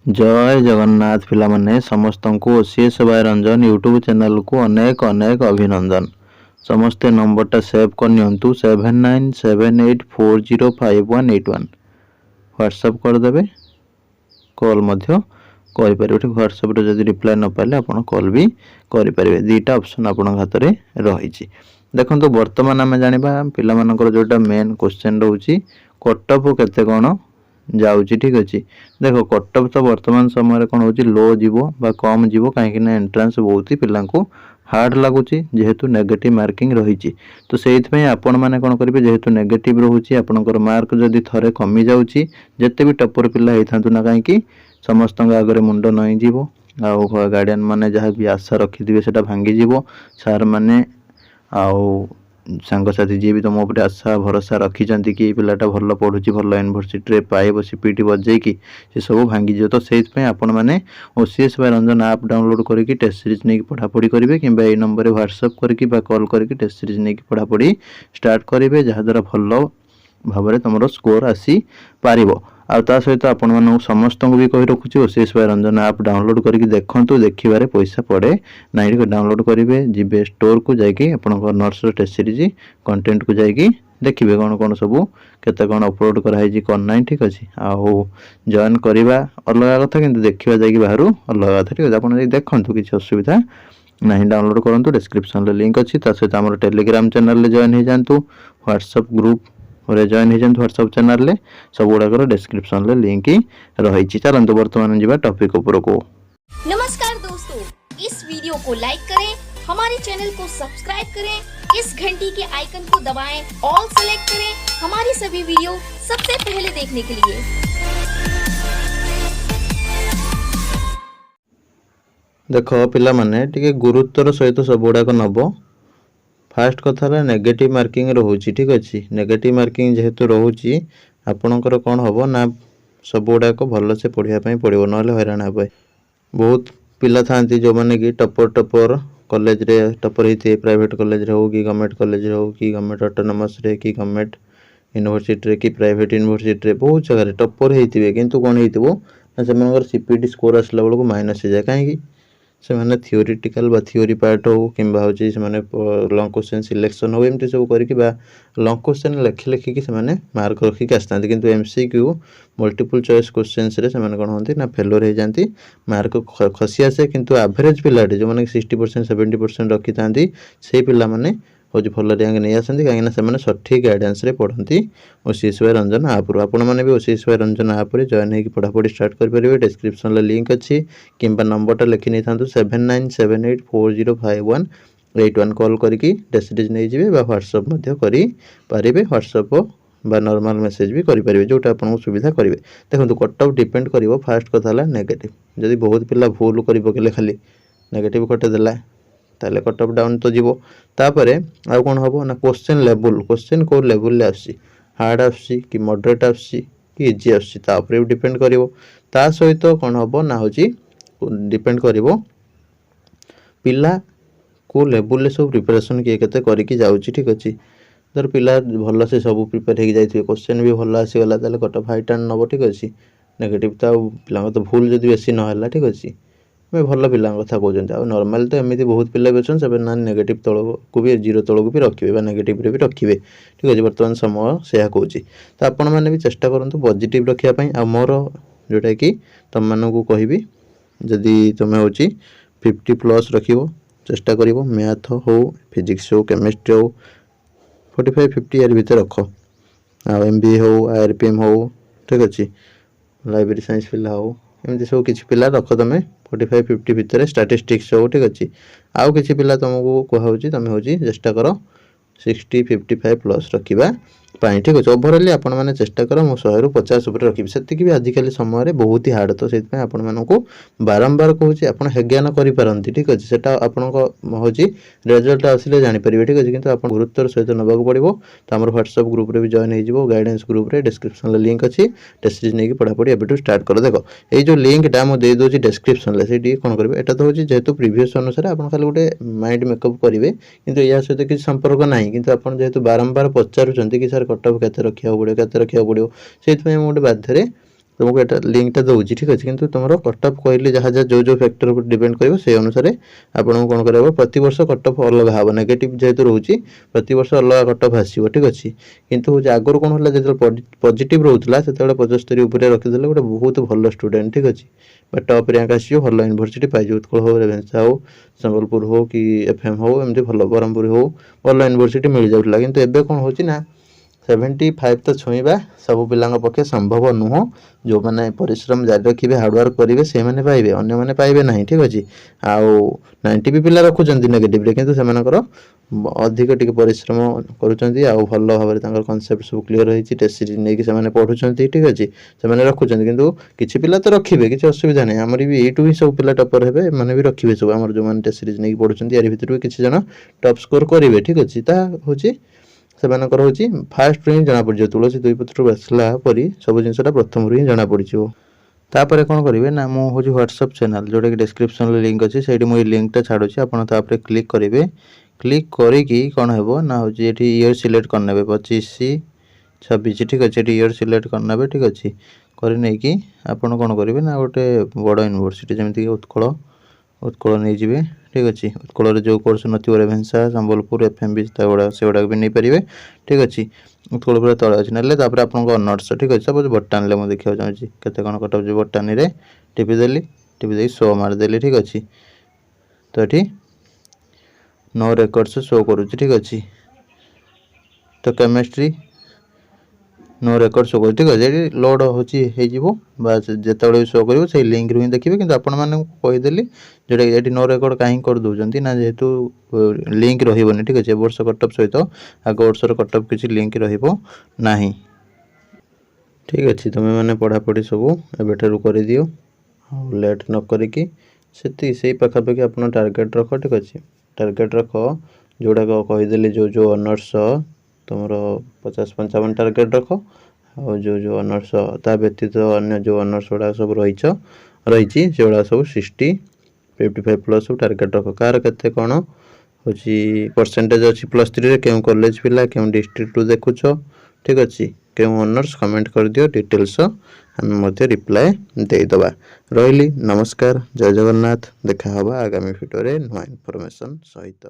जय जगन्नाथ पिलामाने समस्तंकु OCS by Ranjan YouTube channel को अनेक अनेक अभिनंदन। समस्ते नंबरटा सेव कर नियंतु 7978405181 व्हाट्सएप करदेवे कॉल मध्य करिपारे। व्हाट्सएप रे जदि रिप्लाई न पाले आपण कॉल भी करिपारे। दुईटा ऑप्शन आपण हाथ रे रहिछि। देखंतु वर्तमान आमे जानिबा पिलामानकर जोटा मेन क्वेश्चन रहउछि कटअप केते कोन जाउछि। ठीक अछि, देखो कटअप तो वर्तमान समय कौन हो लो जीवो बा कम जीवो कहीं एंट्रांस बहुत ही पिला हार्ड लगुच जेहेतु नेगेटिव मार्किंग रही। तो से आपण मैंने कौन करेंगे जेहेतु नेगेटिव रोचे आपंकर मार्क जदि थे कमी जाऊँगी जिते भी टपर पिला होता ना कहीं समस्त आगे मुंड नई जीव आउ गार्डियन मैंने जहाँ भी आशा रखिथे से भांगीज सार मैंने आउ सांगसाथी जी भी तुम उपर आशा भरोसा रखिंट कि पिलाटा भल पढ़ुची भल यूनिवर्सिटी पाइब सीपीटी बजेकी से सब भांगीज। तो से आपण मैंने ओसीएस बाय रंजन आप डाउनलोड करके टेस्ट सीरीज नहीं पढ़ापढ़ी करेंगे कि नंबर व्हाट्सएप करके कॉल करके टेस्ट सीरीज नहीं पढ़ापढ़ी स्टार्ट करेंगे जहाँद्वारा भल भाव तुम स्कोर आसी पार। आ सहित आपण मानक समस्त भी कही रखुच्छी ओसीएस बाय रंजन आप डाउनलोड करके देखु देखिबारे पैसा पड़े ना। डाउनलोड करेंगे जी स्टोर को जाकि आप नर्स टेस्ट सीरीज कंटेंट को जाकि देखिए कौन कौन सब केते कौन अपलोड कराई कौन ना। ठीक अच्छे आउ जॉइन करवा अलग कथा कि देखा जाकि बाहर अलग कथा। ठीक है आप देखूँ किसी असुविधा ना। डाउनलोड करूँ डिस्क्रिप्शन लिंक अच्छी सहित आम टेलीग्राम चैनल जॉइन हो जातु व्हाट्सएप ग्रुप जॉइन हो जातु व्हाट्सएप चैनल सब गुड़ाक डिस्क्रिप्शन लिंक रही। चलते बर्तमान जी टॉपिक उपर को। नमस्कार दोस्तों, इस वीडियो को लाइक करें, हमारे चैनल को सब्सक्राइब करें, इस घंटी के आइकन को दबाएं, ऑल सेलेक्ट करें हमारी सभी वीडियो सबसे पहले देखने के लिए। देख पिला माने टिके गुरुत्वर सहित सब गुड़ाक नब। फास्ट कथा नेगेटिव मार्किंग रोचे। ठीक अच्छे नेगेटिव मार्किंग जेहेतु रोचे आपणकर कौन हम ना सब गुड़ाक भलसे पढ़ाई पड़ो ना हैरान हे। बहुत पिला था जो मैंने कि टपर कॉलेज रे टपर होते प्राइवेट कॉलेज हो कि गवर्नमेंट कॉलेज हो कि गवर्नमेंट ऑटोनोमस रे कि गवर्नमेंट यूनिवर्सिटी रे कि प्राइवेट यूनिवर्सिटी रे बहुत जगह टपर होते किंतु कौन हो सीपीटी स्कोर आसला बेलू माइनस हो जाए कहीं से मैंने थियोरीटिकल बा थियोरी पार्ट हो कि लंग क्वेश्चन सिलेक्शन हो एमती सब करके लंग क्वेश्चन लेखि लेखिकी से मार्क रखिक आसता किंतु एमसीक्यू मल्टीपल चॉइस क्वेश्चन से कौन होती ना फेलोर हो जाती मार्क खसी आसे। किंतु एवरेज पिलाटे जो मैंने 60% 70% रखी था से पिला माने हूँ भल रैंक नहीं आसती कहीं सठिक गाइडेंस रे पढ़ती ओसीएस बाय रंजन आप भी ओसीएस बाय रंजन आप जॉइन होकर पढ़ापढ़ी स्टार्ट करेंगे। डिस्क्रिप्शन लिंक अच्छी कि नंबरटा लिखि नहीं था 7978405181 कॉल करके टेस्ट सीरीज नहीं जाए व्हाट्सएप करें व्हाट्सएप बा नॉर्मल मेसेज भी करेंगे जोटा आपको सुविधा करेंगे। देखो कटअप डिपेंड कर फास्ट कथा नेगेटिव जदि बहुत पिला भूल कर पकेले खाली नेगेटिव कटेदेला ताले कटअप डाउन तो जीवो। तापरे आउ कौन हम ना क्वेश्चन लेवल क्वेश्चन को लेवल आसी हार्ड आसी कि मॉडरेट आसी कि इजी आसी भी डिपेंड करिवो। ता सहित कौन हम ना हो डिपेंड करिवो पिला को लेवल सब प्रिपरेशन किए केते करिकी जाउची। ठीक अच्छे धर पिला भल से सब प्रिपेयर हो जाए क्वेश्चन भी भल आसीगला ताले कटअप हाई टाण नब। ठीक अच्छे नेगेटिव तो पिला तो भूल जदि बेसी ना। ठीक अच्छे मैं भल पिला कथा कहते आ नॉर्मल तो एमती बहुत पिला भी अच्छा से नेगेटिव तल को भी 0 तल को भी रखिए नेगेटिव रे भी रखिए। ठीक अच्छे बर्तमान समय से कहूँ तो आपण मैंने भी चेष्टा करूँ पॉजिटिव रखापी आ मोर जोटा कि तुम मानू कहबी जदि तुम्हें हूँ 50+ रख चेष्टा कर मैथ हो फिजिक्स हो केमिस्ट्री हो 45-50 यार भीतर रख आ MBA हो IRPM हो। ठीक अच्छे लाइब्रेरी साइंस पिला हो एमती सब किसी पिला रख तुम 45-50 भितर स्टैटिस्टिक्स हो। ठीक अच्छे आउ किसी पिला तुमको कहुच्छी तुम हूँ चेष्टा कर 60-55+ रखा। ठीक अच्छे ओभरअली आपण मैंने चेष्टा कर मु 100-50 उपर रखी से भी आजिकल समय बहुत ही हार्ड। तो से आपण मानक बारंबार कहूँ आप हेज्ञान करें। ठीक अच्छे से हूँ रिजल्ट आसिले जानीपर। ठीक अच्छे किंतु आप गुरुत्वर सहित नवाक पड़ो। तो आम व्हाट्सएप ग्रुप रे भी जॉइन हो गाइडेंस ग्रुप रे डिस्क्रिप्शन लिंक अच्छी टेस्ट सीरीज नहीं पढ़ापढ़ी एबेठू स्टार्ट कर। देख ये जो लिंकटा मुझे देदी डिस्क्रिप्शन से कौन करेंगे एटा तो हूँ जेहेतु प्रीवियस अनुसार आप खाली गोटे माइंड मेकअप करेंगे किंतु या सहित किसी संपर्क ना। किंतु आप जेहेतु बारंबार पचारूँ कि सर कटअप केते रखा पड़ो केते रखा पड़ो से गोटे बाध्य तुमको एटा लिंकटा दूसरी ठीक अच्छे किंतु तुम कट ऑफ कहले जहाँ जहाँ जो फैक्टर पर डिपेंड कर से अनुसार आपको कौन कर प्रति वर्ष कट ऑफ अलग हम नेगेटिव जेहेतु रोचे प्रति वर्ष अलग कट ऑफ आसो ठीक अच्छे किंतु हूँ आगुरी कौन है जो पॉजिटिव रोला से 75 उपर रखीदे गोटे बहुत भल स्टूडेंट ठीक अच्छे बा टॉप रैंक आसो भल यूनिवर्सिटी पाइज उत्कल हो रेभेन्सा हो संबलपुर हो कि एफएम हो एमती भल ब्रह्मपुर हो भल यूनिवर्सिटी मिल जाऊला किंतु एबे कौन होची ना 75 तो छुईवा सब पिला पक्षे संभव नुह जो मैंने परिश्रम जारी रखिए हार्डवर्क करेंगे से मैंने पाइबे अन्य मैंने पाइबे ना ठीक अच्छे आउ 90 भी पिला रखुच्च नेगेटिव रे किंतु सेमानकर अधिक टिके परिश्रम करूछंती आउ भल भाबरे तांकर कांसेप्ट सब क्लियर होईची टेस्ट सीरीज नेकी सेमाने पढुछंती ठीक अच्छे सेमाने रखुछंती किंतु किछि पिला तो रखिबे किछि असुविधा नै हमर भी एटू ही सब पिला टॉपर हेबे माने भी रखिबे सब हमर जो माने टेस्ट सीरीज नेकी पढुछंती यार भितर भी किछि जण टॉप स्कोर करिवे ठीक अच्छे ता होची सेमानकर होची फास्ट रे जना पड़ तुलसी दुई पत्र आसला परी सब जिनसटा प्रथम रू ही जना पड़ तापर कौन करेंगे ना मु हूँ व्हाट्सएप चैनल जोटा कि डिस्क्रिप्शन लिंक अच्छे से लिंकटा छाड़ुची आप क्लिक करेंगे क्लिक करी कौन है ना हूँ ये ईयर सिलेक्ट करने 25-26 ठीक अच्छे ईयर सिलेक्ट करने ठीक अच्छे करने आपड़ कौन करेंगे ना गोटे बड़ यूनिवर्सिटी जमीक उत्कल नहीं जाए ठीक अच्छे उत्कल जो कोर्स नथिबो रेभेन्सा संबलपुर एफएमबी से गुड़ा भी नहीं पारे ठीक अच्छे उत्कल पूरा तले अच्छे ना आपको अनर्स ठीक अच्छे सपोज बटान मुझे देखा चाहिए केते कौन कट जो बटानी रे टिपिदेली टिपिदे शो मारिदेली ठीक अच्छे तो ये नो रेकर्ड्स शो करुच्ची ठीक अच्छे तो केमिस्ट्री नो रेकर्ड शो कर ठीक अच्छे लोड होची जिते भी शो कर से लिंक रू ही देखिए कि आपण मैंने कहीदेली जोटा ये नो रेकर्ड कहीं कर दौरान ना जेहेतु लिंक रही ठीक अच्छे वर्ष कटअप सहित आग वर्षर कटअप किसी लिंक रहा ठीक अच्छे तुम्हें मैंने पढ़ापढ़ी सब एवं कर दियो लेट न करी से पाखापाखि आप टार्गेट रख ठीक अच्छे टार्गेट रख जोड़ा कहीदेली जो जो अनर्स तुम 50-55 टार्गेट रख और जो अनर्स ता व्यतीत अन्य जो अनर्स गुड़ा सब रही से गुड़ा सब 60-55 प्लस टार्गेट रख कार के कौन हूँ परसेंटेज अच्छी +3 क्यों कॉलेज पिला क्यों डिस्ट्रिक्ट देखुच ठीक अच्छे क्यों अनर्स कमेंट कर दियो डिटेल्स आम रिप्लाय देदबा रही नमस्कार जय जगन्नाथ देखा आगामी वीडियो रे नुआ इनफॉरमेशन सहित।